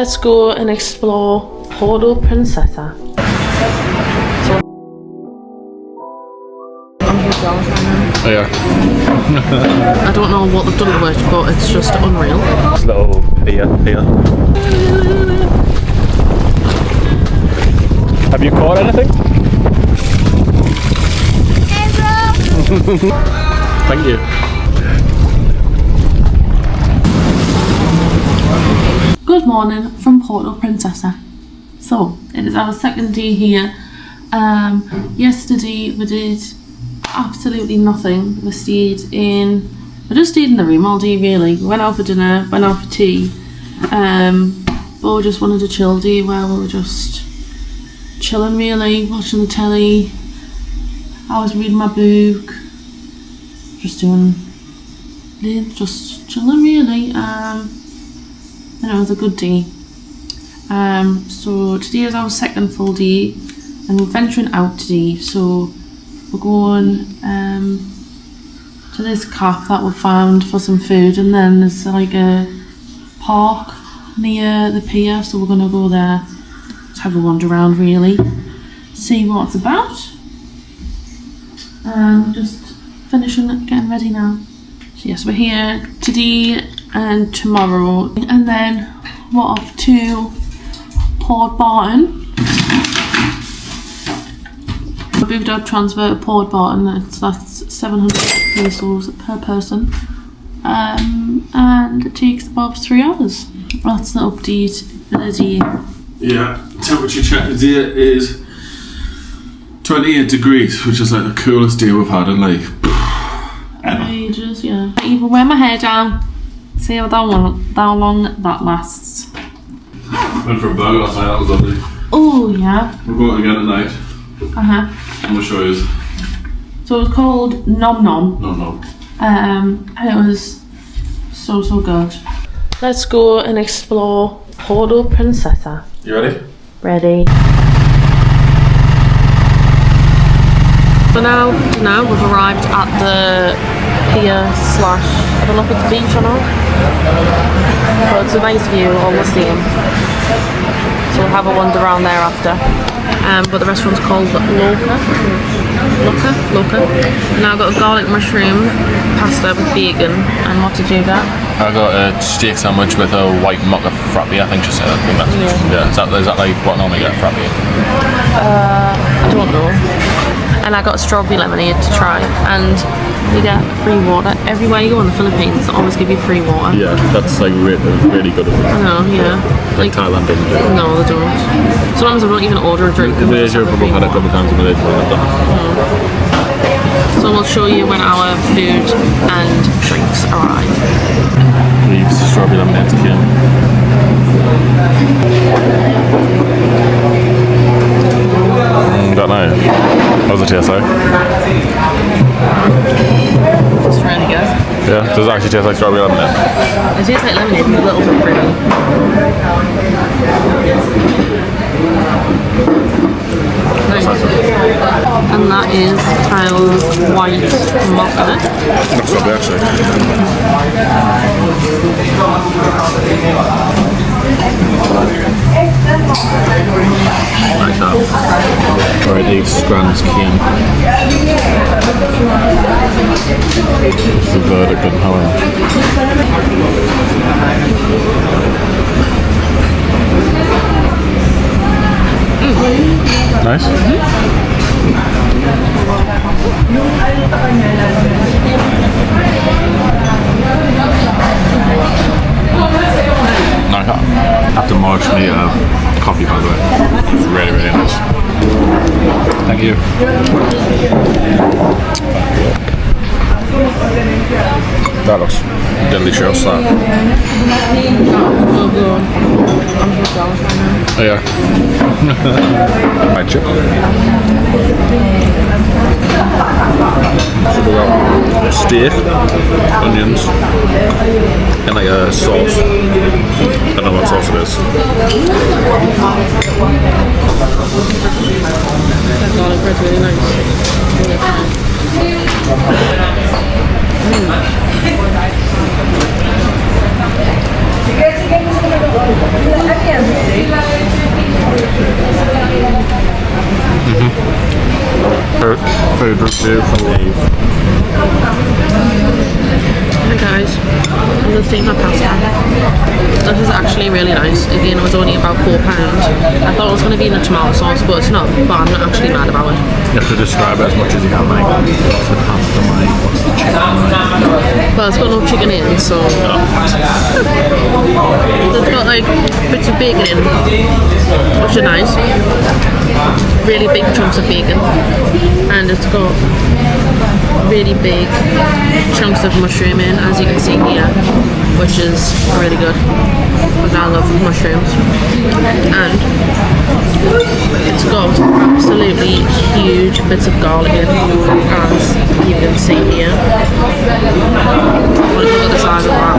Let's go and explore Puerto Princesa. Oh, yeah. I don't know what they've done to it, but it's just unreal. This little pier here. Have you caught anything? Thank you. Good morning from Puerto Princesa. So, it is our second day here. Yesterday we did absolutely nothing. We just stayed in the room all day really. We went out for dinner, went out for tea. But we just wanted a chill day where we were just chilling really, watching the telly. I was reading my book. Just chilling really. And it was a good day. So today is our second full day and we're venturing out today. So we're going to this cafe that we found for some food, and then there's like a park near the pier, so we're going to go there to have a wander around really, see what it's about. Just finishing getting ready now. So yes, we're here today and tomorrow, and then we're off to Port Barton. We booked our transfer to Port Barton. That's 700 pesos per person, and it takes about 3 hours. That's the update for the day. Yeah, temperature check today is 28 degrees, which is like the coolest day we've had in like ever. Ages, yeah. I even wear my hair down. See how long that lasts. Went for a burger last night, that was lovely. Oh yeah. We're going again tonight. I'm gonna show you. So it was called Nom Nom. Nom Nom. And it was so good. Let's go and explore Puerto Princesa. You ready? Ready. So now we've arrived at the pier / I don't know if it's a beach or not, but it's a nice view all the same. So we'll have a wander around there after. But the restaurant's called Loca. Now I've got a garlic mushroom pasta with bacon. And what did you get? I got a steak sandwich with a white mocha frappe, I think she said. Yeah. Is that like what I normally get frappe? I don't know. And I got a strawberry lemonade to try, and you get free water everywhere you go in the Philippines. They always give you free water. Yeah, that's like really good of them. I know, yeah. Like Thailand doesn't do it. No, they don't. Sometimes I don't even order a drink. In Malaysia, we've had a couple of times in Malaysia. So we'll show you when our food and drinks arrive. Leaves strawberry lemonade here. Don't know. How's it taste like? It's really good. Yeah, does it actually taste like strawberry lemonade? It tastes like lemonade and a little bit fruity. Nice. And that is Kyle's white mocha. Looks lovely actually. Nice that. Alright, these strands came. It's the verdict on how Nice. Nice. After March, me coffee by the way. It's really nice. Thank you. That looks delicious. That. Oh, yeah. My chip. So we got steak, onions, and like a sauce. I don't know what sauce it is. That garlic bread's really nice. Food review from Eve. Hi guys, I'm just eating my pasta. This is actually really nice. Again, it was only about £4. I thought it was going to be in the tomato sauce, but it's not. But I'm not actually mad about it. You have to describe it as much as you can, like, what's the pasta like, what's the chicken like? Well, it's got no chicken in, so... It's got like bits of bacon in, which are nice. Really big chunks of bacon. And it's got really big chunks of mushroom in, as you can see here, which is really good because I love mushrooms. And it's got absolutely huge bits of garlic in, as you can see here. Look at the size of that,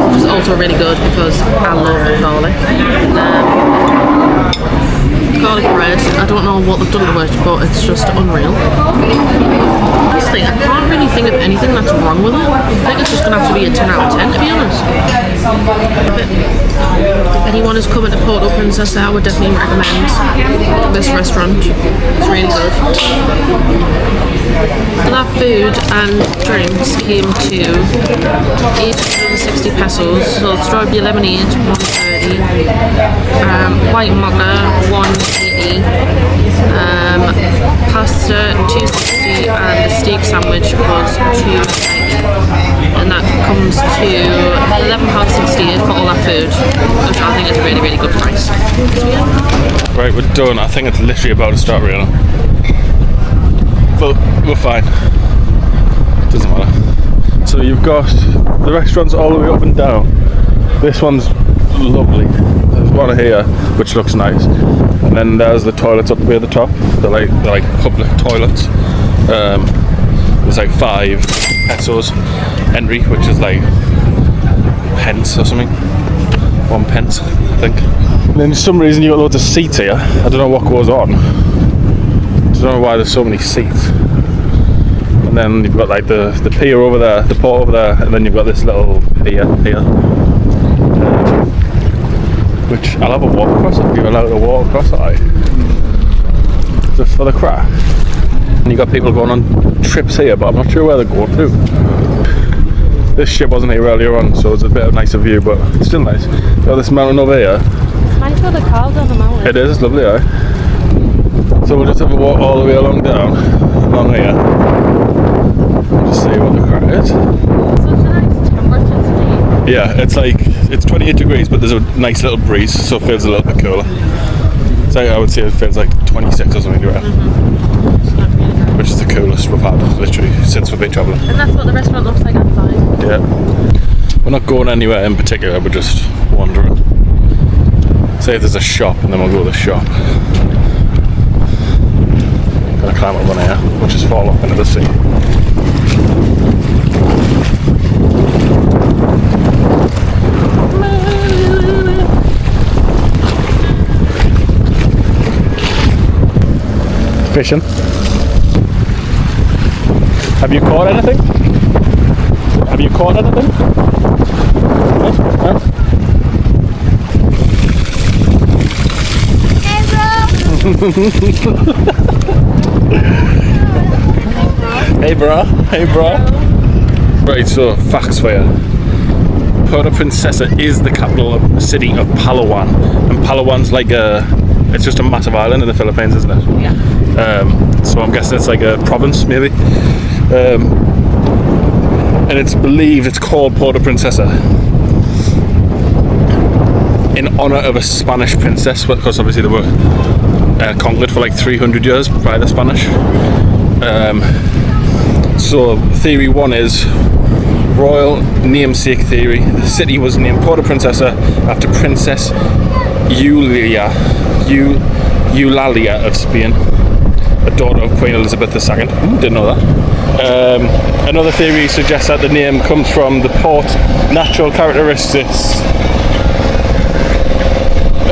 which is also really good because I love garlic. Garlic bread, I don't know what they've done to it, but it's just unreal. Honestly, I can't really think of anything that's wrong with it. I think it's just going to have to be a 10 out of 10, to be honest. Anyone who's coming to Puerto Princesa, I would definitely recommend this restaurant. It's really good. So that food and drinks came to 860 pesos. So strawberry lemonade, 130. White mocha, 180. Pasta, 260, and the steak sandwich was 290. And that comes to £11.68 for all that food, which I think is a really, really good price. So, yeah. Right, we're done. I think it's literally about to start raining. But we're fine. Doesn't matter. So you've got the restaurants all the way up and down. This one's lovely. There's one here which looks nice, and then there's the toilets up the way at the top. They're like public toilets. There's like 5 pesos entry, which is like pence or something. 1 pence, I think. And then for some reason you got loads of seats here. I don't know what goes on. I don't know why there's so many seats. And then you've got like the pier over there, the port over there, and then you've got this little pier here. Which I'll have a walk across if you're allowed to walk across it, just for the crack. And you got people going on trips here, but I'm not sure where they're going to. This ship wasn't here earlier on, so it's a bit of a nicer view, but it's still nice. Got this mountain over here. Nice for the cars on the mountain. It is, it's lovely, eh? So we'll just have a walk all the way along along here. Just see what the crack is. Such a nice temperature today. Yeah, it's 28 degrees, but there's a nice little breeze, so it feels a little bit cooler. So I would say it feels like 26 or something, which is the coolest we've had, literally, since we've been travelling. And that's what the restaurant looks like outside. Yeah. We're not going anywhere in particular, we're just wandering. Say if there's a shop, and then we'll go to the shop. Gonna climb up one here, we'll just fall off into the sea. Fishing. Have you caught anything? Have you caught anything? No? Hey bro. Hey bro. Right, so facts for you. Puerto Princesa is the capital city of Palawan, and Palawan's like it's just a massive island in the Philippines, isn't it? Yeah. So I'm guessing it's like a province, maybe. And it's believed it's called Puerto Princesa in honor of a Spanish princess, because obviously they were conquered for like 300 years by the Spanish. So theory 1 is royal namesake theory. The city was named Puerto Princesa after Princess Eulalia of Spain, a daughter of Queen Elizabeth II. Didn't know that. Another theory suggests that the name comes from the port's natural characteristics.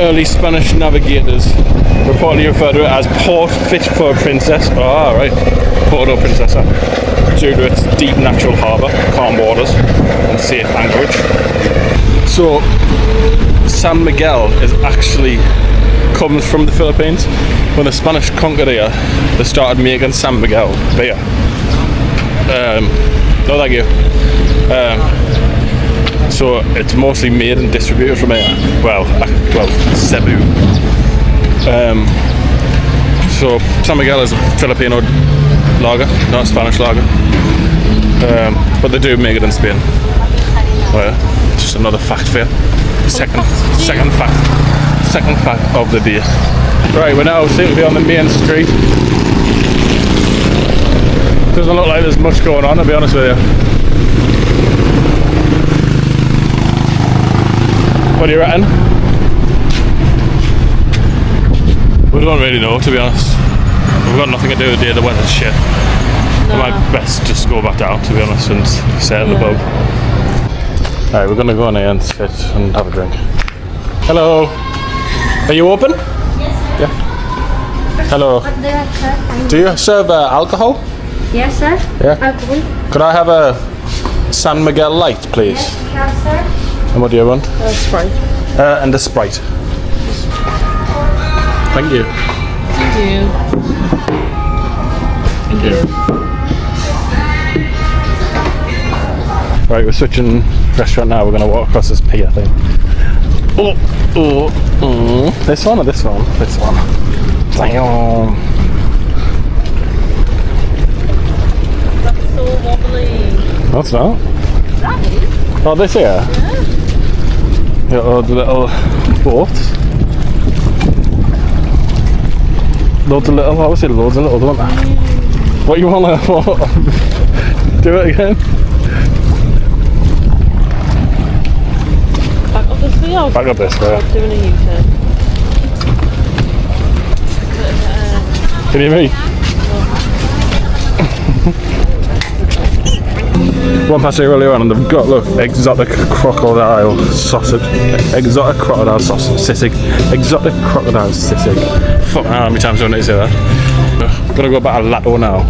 Early Spanish navigators reportedly referred to it as Port Fit for a Princess. Oh, right. Puerto Princesa. Due to its deep natural harbour, calm waters, and safe anchorage. So, San Miguel is actually comes from the Philippines. When the Spanish conquered here, they started making San Miguel beer. No, thank you. So it's mostly made and distributed from here. Well, Cebu. So San Miguel is a Filipino lager, not a Spanish lager. But they do make it in Spain. Well, just another fact for you. Second fact of the day. Right, we now seem to be on the main street. Doesn't look like there's much going on, to be honest with you. What do you reckon? We don't really know, to be honest. We've got nothing to do with the day. The weather's shit. No. I might best just go back down, to be honest, and stay at the pub. Alright, we're gonna go in here and sit and have a drink. Hello. Are you open? Yes. Yeah. Hello. Do you serve alcohol? Yes, sir. Yeah. Alcohol. Could I have a San Miguel Light, please? Yes, sir. And what do you want? Sprite. And a Sprite. Thank you. Thank you. Thank you. Right, we're switching restaurant now. We're going to walk across this pier thing. This one or this one? This one. Damn. That's so wobbly. No, it's not. That is? Oh, this here? Yeah. Oh, the little boats. Loads of little, obviously loads of little, don't there? What you want to do it again? Back up this way? Back up this way. I'm doing a U-turn. Can you hear me? One past here earlier on and they've got, look, exotic crocodile sausage. Exotic crocodile sausage. Sisig. Exotic crocodile sisig. Fuck, how many times do I need to say that? I'm gonna go back to Lato now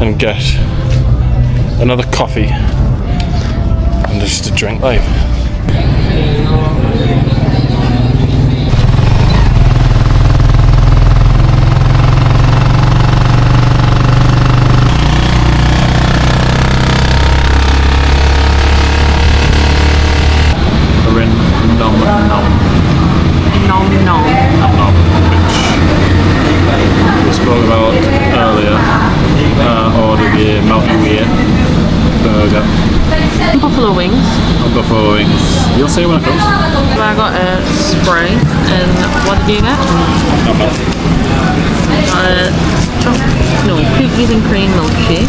and get another coffee and just a drink, like. Buffalo wings. Buffalo wings. You'll see when it comes. So I got a Sprite and what did you get? Cookies and cream milkshake.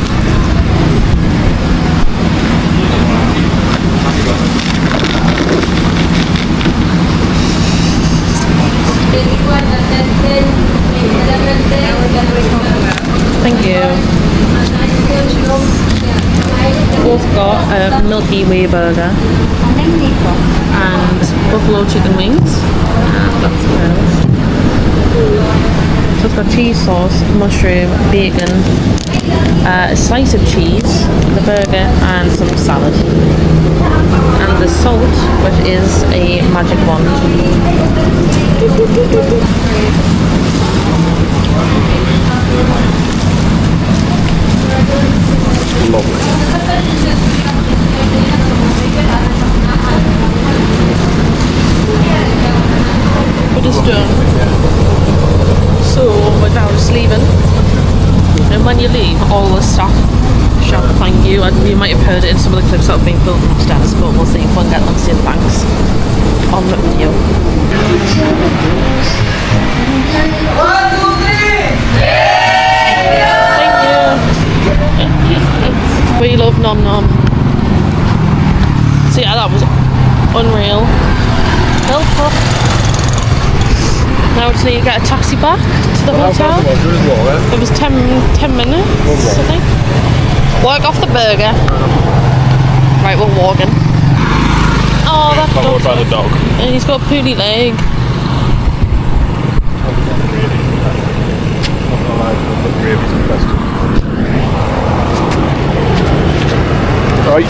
Thank you. Both got a Milky Way burger and buffalo chicken wings, and that's what else. So it's got cheese sauce, mushroom, bacon, a slice of cheese, the burger, and some salad. And the salt, which is a magic wand. Lovely. We're just done. So we're now just leaving. And when you leave, all the staff shout thank you. And you might have heard it in some of the clips that have been filmed upstairs, but we'll see if we can get them to say thanks on the video. 1, 2, 3! We love Nom Nom. So yeah, that was unreal. Help up. Now we just need to get a taxi back to the hotel. It was 10 minutes, I think. Work off the burger. Right, we're walking. Oh, that's followed by the dog. And he's got a poodly leg. Oi. I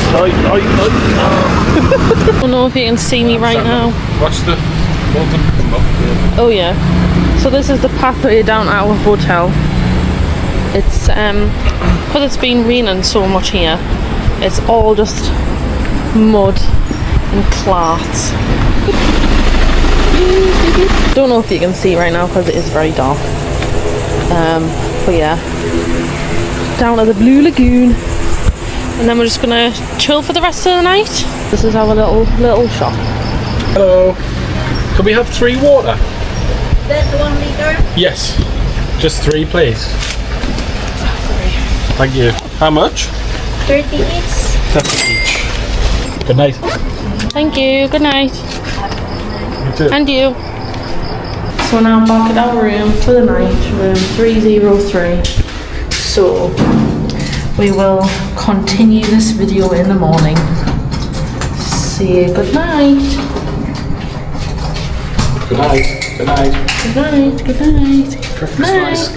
don't know if you can see me right now. Watch the Bolton come up. Oh yeah. So this is the pathway down to our hotel. It's because it's been raining so much here, it's all just mud and clarts. Don't know if you can see right now because it is very dark. But yeah, down to the Blue Lagoon, and then we're just gonna chill for the rest of the night. This is our little shop. Hello. Can we have 3 water? That's 1 liter. Yes. Just 3, please. Thank you. How much? 30 each. 30 each. Good night. Thank you. Good night. You too. And you. So now I'm back at our room for the night, room 303. So we will continue this video in the morning. See you. Good night. Good night. Good night. Good night. Good night. Breakfast Night. nice.